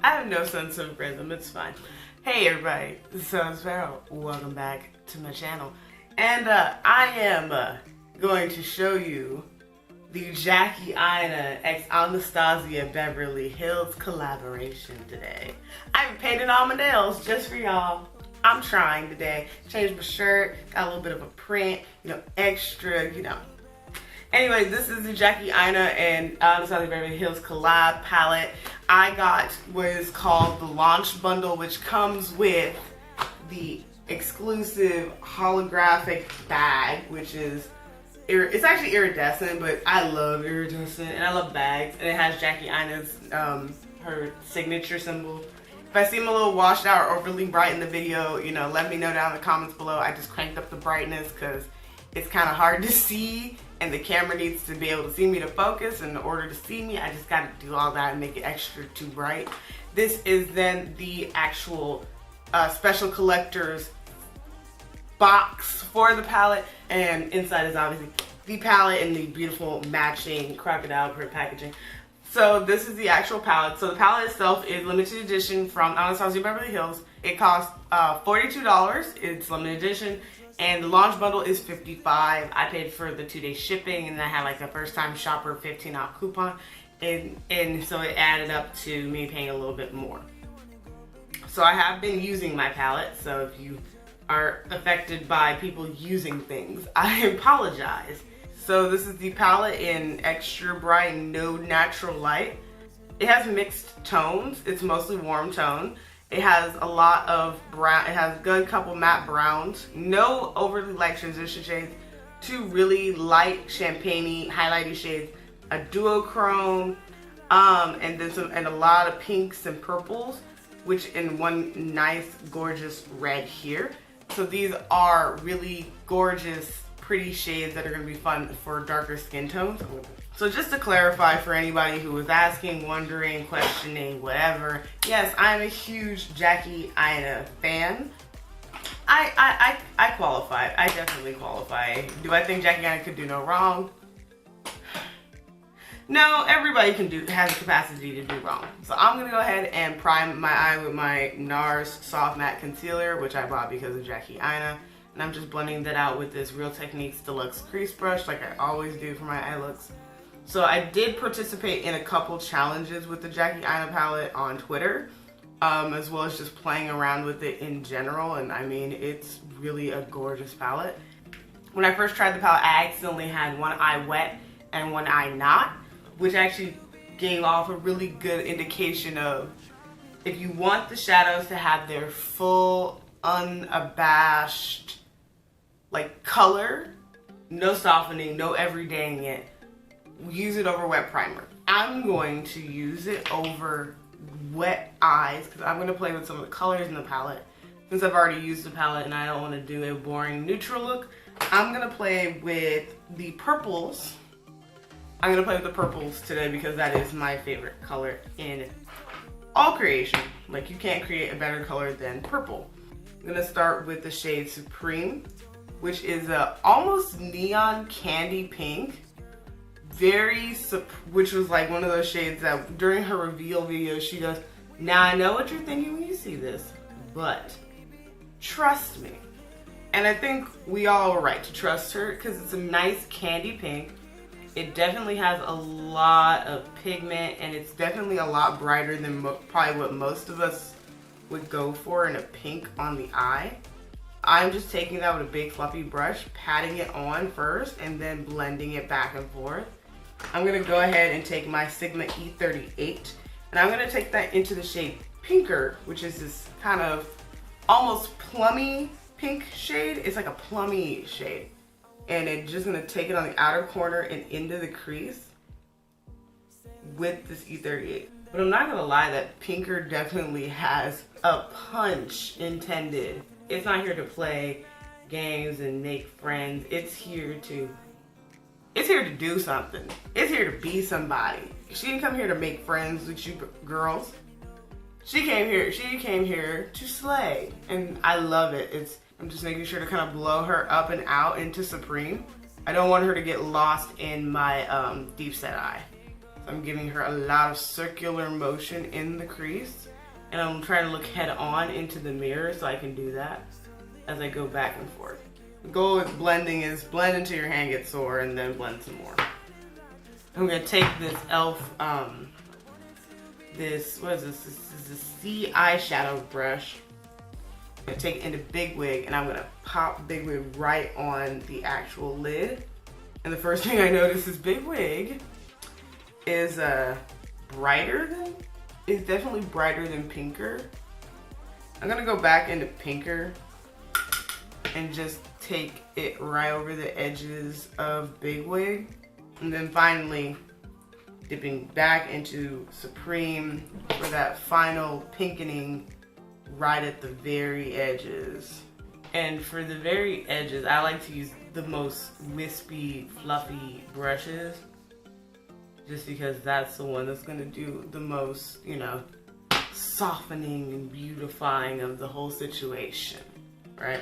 I have no sense of rhythm, it's fine. Hey everybody, SoIt'sSparrow. Welcome back to my channel. And I am going to show you the Jackie Aina x Anastasia Beverly Hills collaboration today. I haven't painted all my nails just for y'all. I'm trying today. Changed my shirt, got a little bit of a print, extra, Anyway, this is the Jackie Aina and Anastasia Beverly Hills collab palette. I got what is called the launch bundle, which comes with the exclusive holographic bag, which is, it's actually iridescent, but I love iridescent and I love bags. And it has Jackie Aina's, her signature symbol. If I seem a little washed out or overly bright in the video, let me know down in the comments below. I just cranked up the brightness because it's kind of hard to see and the camera needs to be able to see me to focus. In order to see me, I just got to do all that and make it extra too bright. This is then the actual special collector's box for the palette, and inside is obviously the palette and the beautiful matching crocodile print packaging. So this is the actual palette. So the palette itself is limited edition from Anastasia Beverly Hills. It costs $42. It's limited edition. And the launch bundle is $55. I paid for the 2-day shipping, and I had like a first time shopper 15 off coupon. And so it added up to me paying a little bit more. So I have been using my palette. So if you are affected by people using things, I apologize. So this is the palette in extra bright, no natural light. It has mixed tones. It's mostly warm tone. It has a lot of brown. It has a good couple matte browns. No overly light transition shades. Two really light champagne-y highlighty shades. A duochrome, and then and a lot of pinks and purples, which in one nice, gorgeous red here. So these are really gorgeous, pretty shades that are going to be fun for darker skin tones. So just to clarify for anybody who was asking, wondering, questioning, whatever, yes, I'm a huge Jackie Aina fan. I qualify. I definitely qualify. Do I think Jackie Aina could do no wrong? No, everybody has the capacity to do wrong. So I'm gonna go ahead and prime my eye with my NARS Soft Matte Concealer, which I bought because of Jackie Aina. And I'm just blending that out with this Real Techniques Deluxe Crease Brush like I always do for my eye looks. So I did participate in a couple challenges with the Jackie Aina palette on Twitter, as well as just playing around with it in general. And I mean, it's really a gorgeous palette. When I first tried the palette, I accidentally had one eye wet and one eye not, which actually gave off a really good indication of if you want the shadows to have their full, unabashed, like color, no softening, no everydaying it, use it over wet primer. I'm going to use it over wet eyes because I'm going to play with some of the colors in the palette. Since I've already used the palette and I don't want to do a boring neutral look, I'm going to play with the purples. I'm going to play with the purples today because that is my favorite color in all creation. Like, you can't create a better color than purple. I'm going to start with the shade Supreme, which is a almost neon candy pink. Which was like one of those shades that during her reveal video she goes, "Now I know what you're thinking when you see this, but trust me." And I think we all are right to trust her because it's a nice candy pink. It definitely has a lot of pigment and it's definitely a lot brighter than probably what most of us would go for in a pink on the eye. I'm just taking that with a big fluffy brush, patting it on first and then blending it back and forth. I'm going to go ahead and take my Sigma E38 and I'm going to take that into the shade Pinker, which is this kind of almost plummy pink shade. It's like a plummy shade. And it's just going to take it on the outer corner and into the crease with this E38. But I'm not going to lie, that Pinker definitely has a punch intended. It's not here to play games and make friends. It's here to do something. It's here to be somebody. She didn't come here to make friends with you girls. She came here to slay. And I love it. I'm just making sure to kind of blow her up and out into Supreme. I don't want her to get lost in my deep set eye. So I'm giving her a lot of circular motion in the crease. and I'm trying to look head on into the mirror so I can do that as I go back and forth. The goal with blending is blend until your hand gets sore and then blend some more. I'm gonna take this e.l.f. What is this? This is a C eyeshadow brush. I'm gonna take it into Big Wig and I'm gonna pop Big Wig right on the actual lid. And the first thing I notice is Big Wig is definitely brighter than pinker. I'm gonna go back into pinker and just take it right over the edges of Big Wig. And then finally dipping back into Supreme for that final pinkening right at the very edges. And for the very edges, I like to use the most wispy, fluffy brushes, just because that's the one that's gonna do the most, you know, softening and beautifying of the whole situation, right?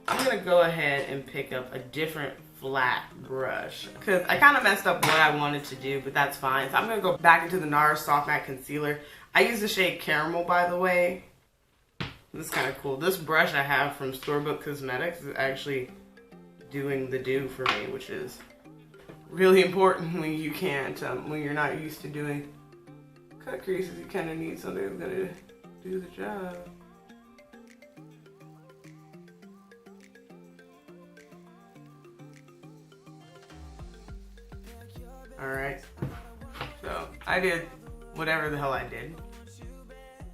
I'm gonna go ahead and pick up a different flat brush because I kind of messed up what I wanted to do, but that's fine. So I'm gonna go back into the NARS Soft Matte Concealer. I use the shade Caramel, by the way. This is kind of cool. This brush I have from Storebook Cosmetics is actually doing the do for me, which is really important when you can't, when you're not used to doing cut creases. You kind of need something that's gonna do the job. Alright, so I did whatever the hell I did.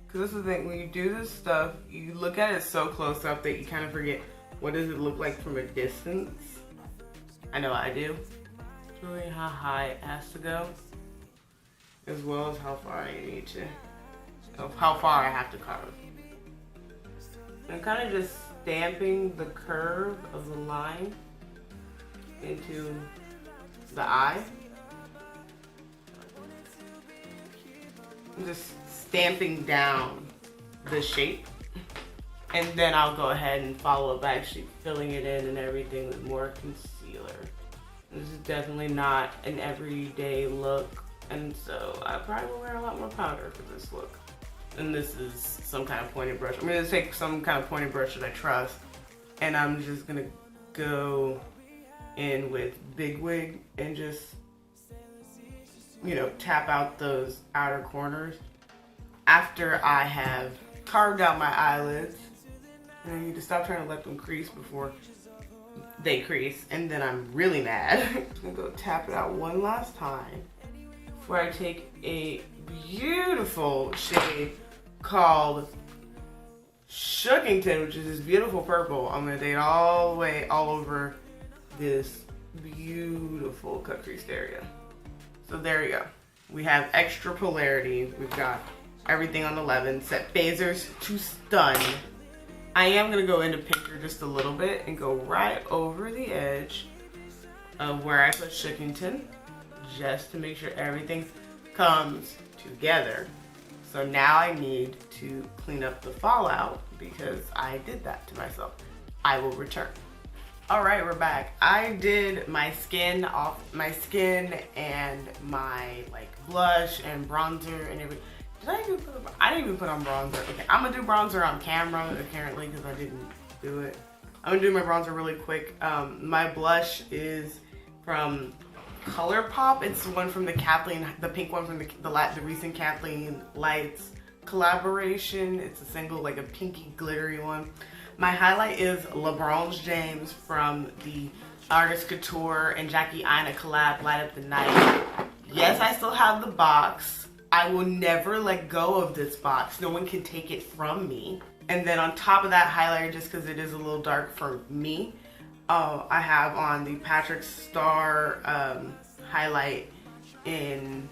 Because this is the thing, when you do this stuff, you look at it so close up that you kind of forget what does it look like from a distance. I know I do. It's really how high it has to go, as well as how far I need to, how far I have to carve. I'm kind of just stamping the curve of the line into the eye. I'm just stamping down the shape, and then I'll go ahead and follow up by actually filling it in and everything with more concealer. This is definitely not an everyday look, and so I probably will wear a lot more powder for this look. And this is some kind of pointed brush. I'm gonna take some kind of pointed brush that I trust, and I'm just gonna go in with Big Wig and just, you know, tap out those outer corners. After I have carved out my eyelids, and I need to stop trying to let them crease before they crease, and then I'm really mad. I'm gonna go tap it out one last time before I take a beautiful shade called Shookington, which is this beautiful purple. I'm gonna take it all the way all over this beautiful cut crease area. So there you go. We have extra polarity. We've got everything on 11. Set phasers to stun. I am gonna go into pinker just a little bit and go right over the edge of where I put Shookington, just to make sure everything comes together. So now I need to clean up the fallout because I did that to myself. I will return. All right, we're back. I did my skin off, my skin and my like blush and bronzer and everything. I didn't even put on bronzer. Okay, I'm gonna do bronzer on camera apparently because I didn't do it. I'm gonna do my bronzer really quick. My blush is from ColourPop. It's the one from the Kathleen, the pink one from the recent Kathleen Lights collaboration. It's a single, like a pinky glittery one. My highlight is LeBron James from the Artist Couture and Jackie Aina collab, Light Up the Night. Yes, I still have the box. I will never let go of this box. No one can take it from me. And then on top of that highlighter, just because it is a little dark for me, I have on the Patrick Star highlight in,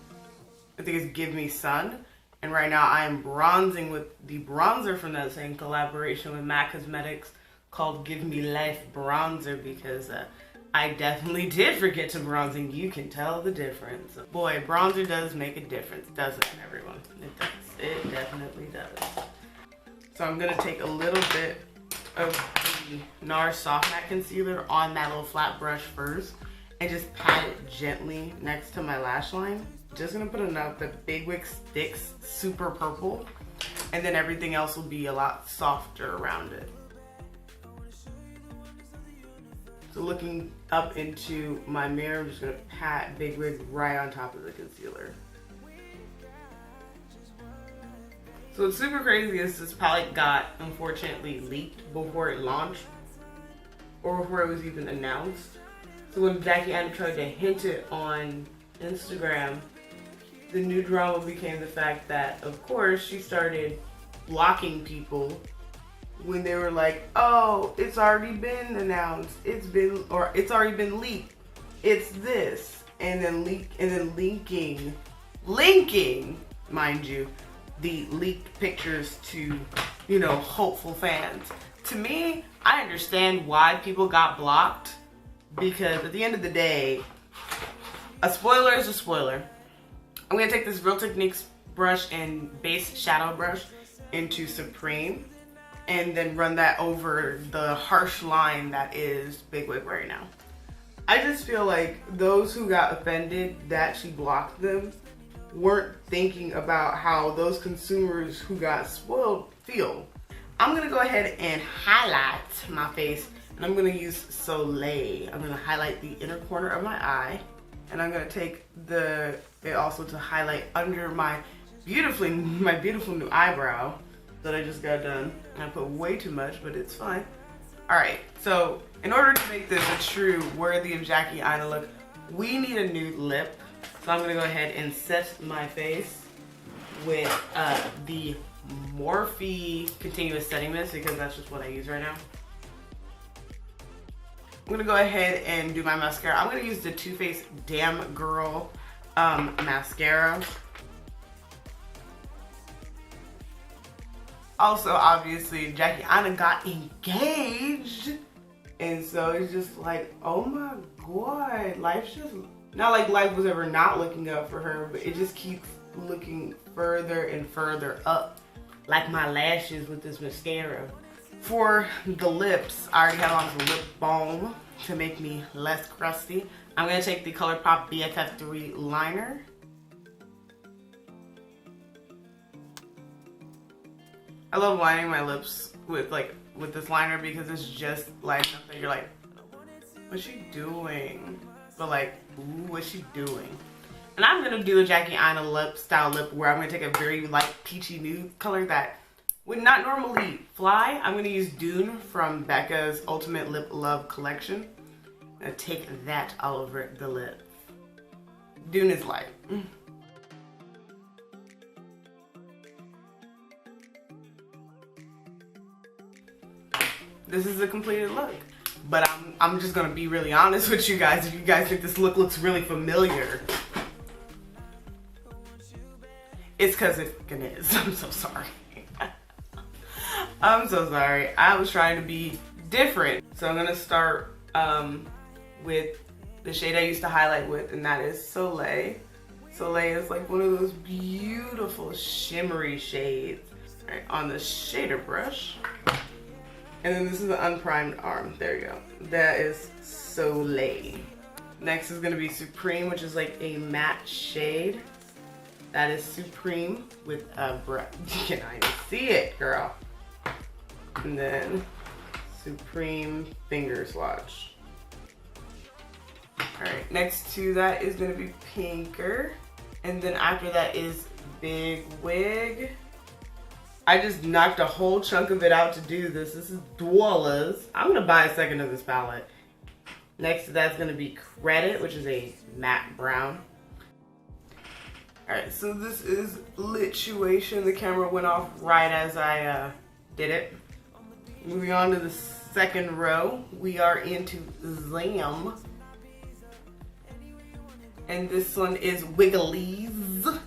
I think it's Give Me Sun. And right now I am bronzing with the bronzer from that same collaboration with MAC Cosmetics called Give Me Life Bronzer, because I definitely did forget to bronze, and you can tell the difference. Boy, bronzer does make a difference, doesn't it, everyone? It does. It definitely does. So I'm going to take a little bit of the NARS Soft Matte Concealer on that little flat brush first and just pat it gently next to my lash line. Just gonna put enough that Big Wig Sticks Super Purple. and then everything else will be a lot softer around it. So looking up into my mirror, I'm just gonna pat Big Wig right on top of the concealer. So what's super crazy is this palette got, unfortunately, leaked before it launched, or before it was even announced. So when Jackie Aina tried to hint it on Instagram, the new drama became the fact that, of course, she started blocking people when they were like, oh, it's already been announced, it's already been leaked, it's this, and then linking, mind you, the leaked pictures to, you know, hopeful fans. To me, I understand why people got blocked, because at the end of the day, a spoiler is a spoiler. I'm gonna take this Real Techniques brush and base shadow brush into Supreme, and then run that over the harsh line that is Big Wig right now. I just feel like those who got offended that she blocked them weren't thinking about how those consumers who got spoiled feel. I'm gonna go ahead and highlight my face, and I'm gonna use Soleil. I'm gonna highlight the inner corner of my eye, and I'm gonna take it also to highlight under my beautiful new eyebrow that I just got done. And I put way too much, but it's fine. Alright, so in order to make this a true worthy of Jackie Aina look, we need a nude lip. So I'm gonna go ahead and set my face with the Morphe Continuous Setting Mist, because that's just what I use right now. I'm gonna go ahead and do my mascara. I'm gonna use the Too Faced Damn Girl mascara. Also, obviously, Jackie Aina got engaged, and so it's just like, oh my god, life's just, not like life was ever not looking up for her, but it just keeps looking further and further up, like my lashes with this mascara. For the lips, I already have on some lip balm to make me less crusty. I'm gonna take the ColourPop BFF3 liner. I love lining my lips with this liner because it's just like something you're like, what's she doing? But like, ooh, what's she doing? And I'm gonna do a Jackie Aina lip style lip where I'm gonna take a very light peachy nude color that would not normally fly. I'm gonna use Dune from Becca's Ultimate Lip Love collection. I'm gonna take that all over the lip. Dune is light. This is a completed look. But I'm just gonna be really honest with you guys. If you guys think this look looks really familiar, it's because it fucking is. I'm so sorry. I'm so sorry. I was trying to be different. So I'm gonna start with the shade I used to highlight with, and that is Soleil. Soleil is like one of those beautiful shimmery shades. All right, on the shader brush. And then this is the unprimed arm. There you go. That is Soleil. Next is gonna be Supreme, which is like a matte shade. That is Supreme with a brush. Can I see it, girl? And then Supreme finger swatch. All right, next to that is gonna be Pinker. And then after that is Big Wig. I just knocked a whole chunk of it out to do this. This is $12. I'm gonna buy a second of this palette. Next to that's gonna be Credit, which is a matte brown. All right, so this is Lituation. The camera went off right as I did it. Moving on to the second row, we are into Zam. And this one is Wigglies,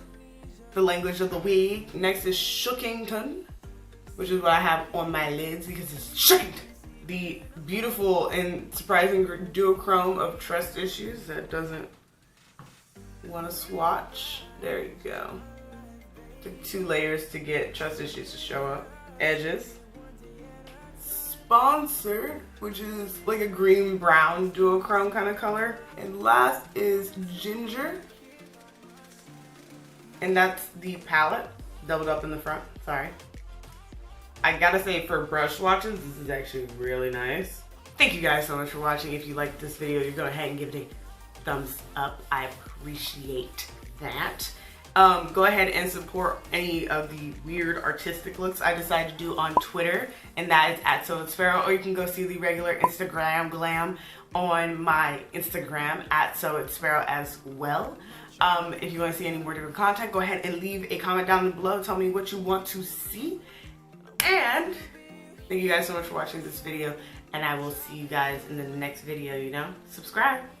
the language of the wig. Next is Shookington, which is what I have on my lids because it's Shookington. The beautiful and surprising duochrome of Trust Issues that doesn't want to swatch. There you go. Took 2 layers to get Trust Issues to show up. Edges. Sponsored, which is like a green brown duochrome kind of color. And last is Ginger. And that's the palette, doubled up in the front, sorry. I gotta say, for brush swatches, this is actually really nice. Thank you guys so much for watching. If you liked this video, you go ahead and give it a thumbs up. I appreciate that. Go ahead and support any of the weird artistic looks I decide to do on Twitter, and that is at SoIt'sSparrow, or you can go see the regular Instagram glam on my Instagram at SoIt'sSparrow as well. If you want to see any more different content, go ahead and leave a comment down below. Tell me what you want to see. And thank you guys so much for watching this video, and I will see you guys in the next video, subscribe.